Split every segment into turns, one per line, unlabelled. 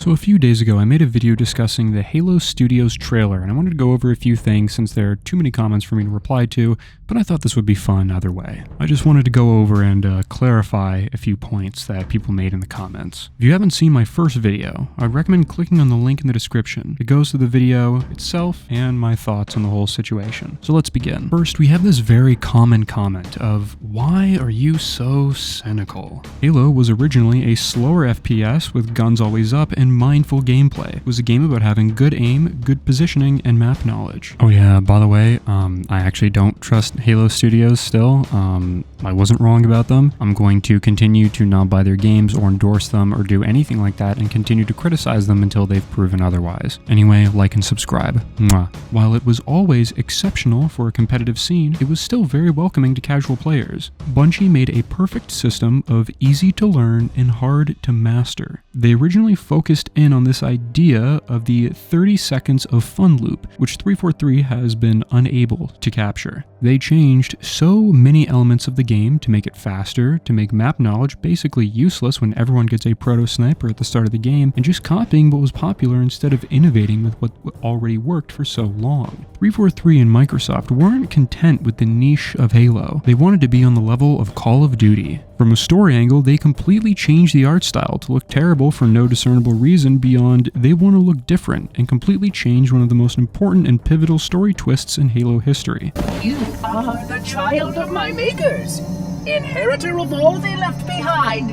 So a few days ago, I made a video discussing the Halo Studios trailer, and I wanted to go over a few things since there are too many comments for me to reply to, but I thought this would be fun either way. I just wanted to go over and clarify a few points that people made in the comments. If you haven't seen my first video, I'd recommend clicking on the link in the description. It goes to the video itself and my thoughts on the whole situation. So let's begin. First, we have this very common comment of, why are you so cynical? Halo was originally a slower FPS with guns always up and mindful gameplay. It was a game about having good aim, good positioning, and map knowledge. Oh yeah, by the way, I actually don't trust Halo Studios still. I wasn't wrong about them. I'm going to continue to not buy their games or endorse them or do anything like that and continue to criticize them until they've proven otherwise. Anyway, like and subscribe. Mwah. While it was always exceptional for a competitive scene, it was still very welcoming to casual players. Bungie made a perfect system of easy to learn and hard to master. They originally focused in on this idea of the 30 seconds of fun loop, which 343 has been unable to capture. They changed so many elements of the game to make it faster, to make map knowledge basically useless when everyone gets a proto-sniper at the start of the game, and just copying what was popular instead of innovating with what already worked for so long. 343 and Microsoft weren't content with the niche of Halo. They wanted to be on the level of Call of Duty. From a story angle, they completely changed the art style to look terrible for no discernible reason beyond they want to look different, and completely changed one of the most important and pivotal story twists in Halo history.
You are the child of my makers, inheritor of all they left behind.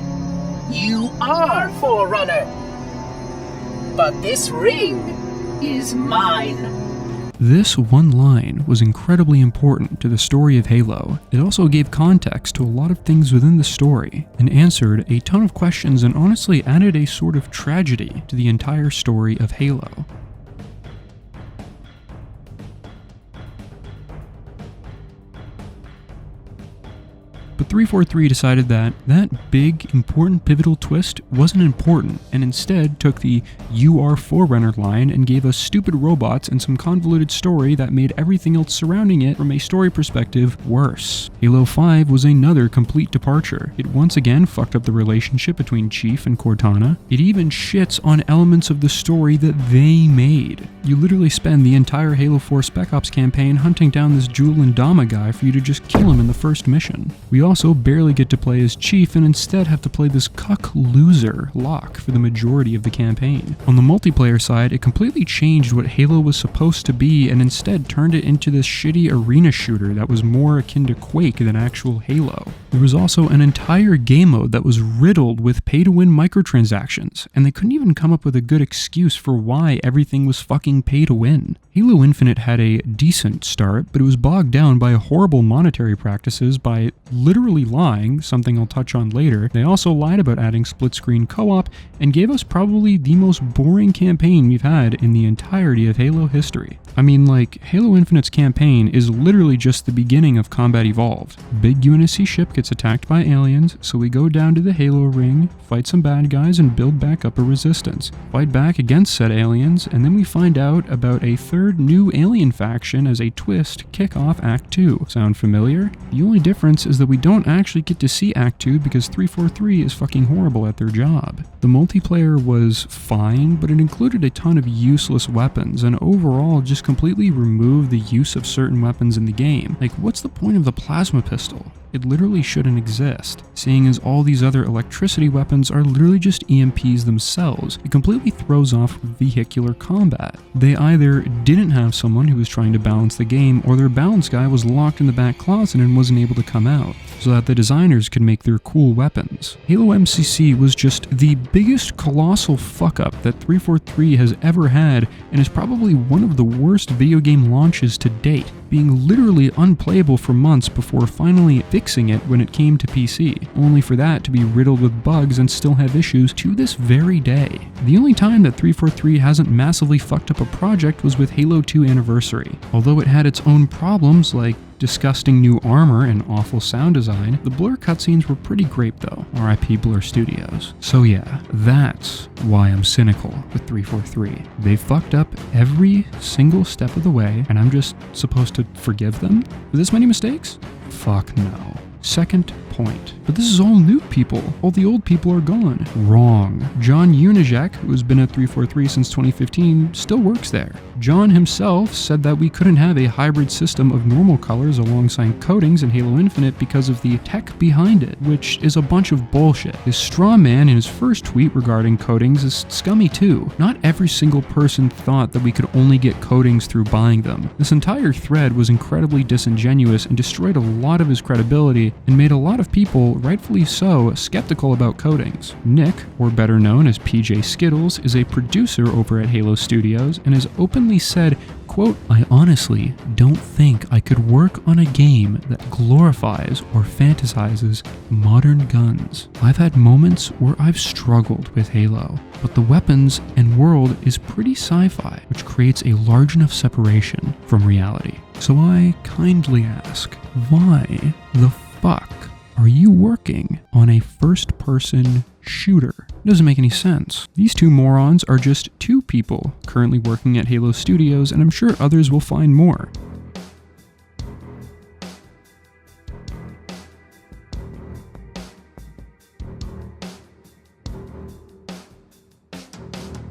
You are Forerunner. But this ring is mine.
This one line was incredibly important to the story of Halo. It also gave context to a lot of things within the story, and answered a ton of questions and honestly added a sort of tragedy to the entire story of Halo. But 343 decided that that big, important, pivotal twist wasn't important, and instead took the "You are Forerunner" line and gave us stupid robots and some convoluted story that made everything else surrounding it, from a story perspective, worse. Halo 5 was another complete departure. It once again fucked up the relationship between Chief and Cortana. It even shits on elements of the story that they made. You literally spend the entire Halo 4 Spec Ops campaign hunting down this Jewel and Dama guy for you to just kill him in the first mission. We also barely get to play as Chief and instead have to play this cuck loser, Locke, for the majority of the campaign. On the multiplayer side, it completely changed what Halo was supposed to be and instead turned it into this shitty arena shooter that was more akin to Quake than actual Halo. There was also an entire game mode that was riddled with pay-to-win microtransactions, and they couldn't even come up with a good excuse for why everything was fucking pay-to-win. Halo Infinite had a decent start, but it was bogged down by horrible monetary practices by literally lying, something I'll touch on later. They also lied about adding split-screen co-op, and gave us probably the most boring campaign we've had in the entirety of Halo history. I mean, like, Halo Infinite's campaign is literally just the beginning of Combat Evolved. Big UNSC ship gets attacked by aliens, so we go down to the Halo ring, fight some bad guys, and build back up a resistance. Fight back against said aliens, and then we find out about a third new alien faction as a twist kick off Act 2. Sound familiar? The only difference is that we don't actually get to see Act 2 because 343 is fucking horrible at their job. The multiplayer was fine, but it included a ton of useless weapons, and overall just completely removed the use of certain weapons in the game. Like, what's the point of the plasma pistol? It literally shouldn't exist, seeing as all these other electricity weapons are literally just EMPs themselves. It completely throws off vehicular combat. They either didn't have someone who was trying to balance the game, or their balance guy was locked in the back closet and wasn't able to come out, so that the designers could make their cool weapons. Halo MCC was just the biggest colossal fuck-up that 343 has ever had, and is probably one of the worst video game launches to date, being literally unplayable for months before finally fixing it when it came to PC, only for that to be riddled with bugs and still have issues to this very day. The only time that 343 hasn't massively fucked up a project was with Halo 2 Anniversary. Although it had its own problems like disgusting new armor and awful sound design, the Blur cutscenes were pretty great though, RIP Blur Studios. So yeah, that's why I'm cynical with 343. They fucked up every single step of the way, and I'm just supposed to forgive them for this many mistakes? Fuck no. Second point. But this is all new people. All the old people are gone. Wrong. John Unijek, who has been at 343 since 2015, still works there. John himself said that we couldn't have a hybrid system of normal colors alongside coatings in Halo Infinite because of the tech behind it, which is a bunch of bullshit. His straw man in his first tweet regarding coatings is scummy too. Not every single person thought that we could only get coatings through buying them. This entire thread was incredibly disingenuous and destroyed a lot of his credibility and made a lot of people, rightfully so, skeptical about coatings. Nick, or better known as PJ Skittles, is a producer over at Halo Studios and has openly said, quote, "I honestly don't think I could work on a game that glorifies or fantasizes modern guns. I've had moments where I've struggled with Halo, but the weapons and world is pretty sci-fi, which creates a large enough separation from reality. So I kindly ask, why the fuck are you working on a first-person shooter? It doesn't make any sense. These two morons are just two people currently working at Halo Studios, and I'm sure others will find more.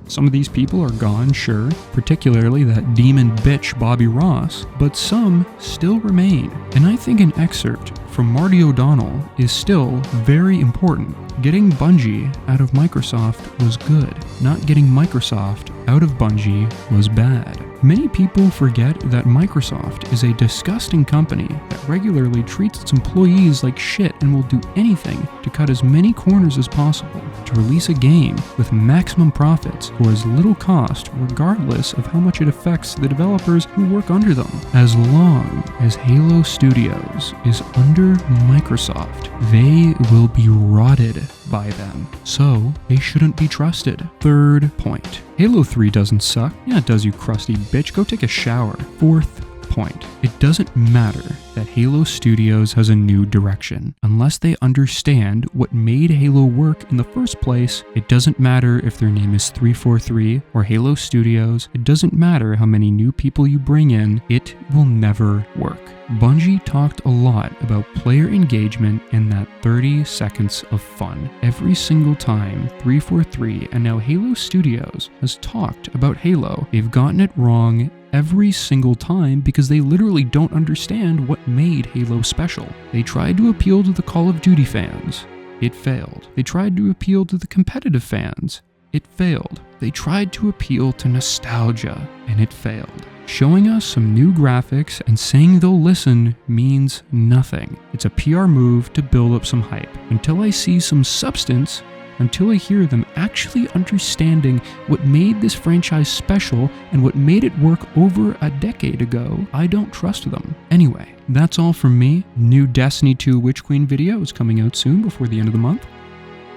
Some of these people are gone, sure, particularly that demon bitch Bobby Ross, but some still remain. And I think an excerpt from Marty O'Donnell is still very important. Getting Bungie out of Microsoft was good. Not getting Microsoft out of Bungie was bad. Many people forget that Microsoft is a disgusting company that regularly treats its employees like shit and will do anything to cut as many corners as possible to release a game with maximum profits for as little cost, regardless of how much it affects the developers who work under them. As long as Halo Studios is under Microsoft, they will be rotted by them, so they shouldn't be trusted. Third point. Halo 3 doesn't suck. Yeah, it does, you crusty bitch. Go take a shower. Fourth point. It doesn't matter that Halo Studios has a new direction. Unless they understand what made Halo work in the first place, it doesn't matter if their name is 343 or Halo Studios. It doesn't matter how many new people you bring in. It will never work. Bungie talked a lot about player engagement and that 30 seconds of fun. Every single time 343 and now Halo Studios has talked about Halo, they've gotten it wrong every single time because they literally don't understand what made Halo special. They tried to appeal to the Call of Duty fans. It failed. They tried to appeal to the competitive fans. It failed. They tried to appeal to nostalgia, and it failed. Showing us some new graphics and saying they'll listen means nothing. It's a PR move to build up some hype. Until I see some substance, until I hear them actually understanding what made this franchise special and what made it work over a decade ago, I don't trust them. Anyway, that's all from me. New Destiny 2 Witch Queen video is coming out soon before the end of the month.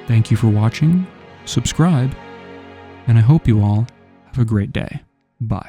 Thank you for watching, subscribe, and I hope you all have a great day. Bye.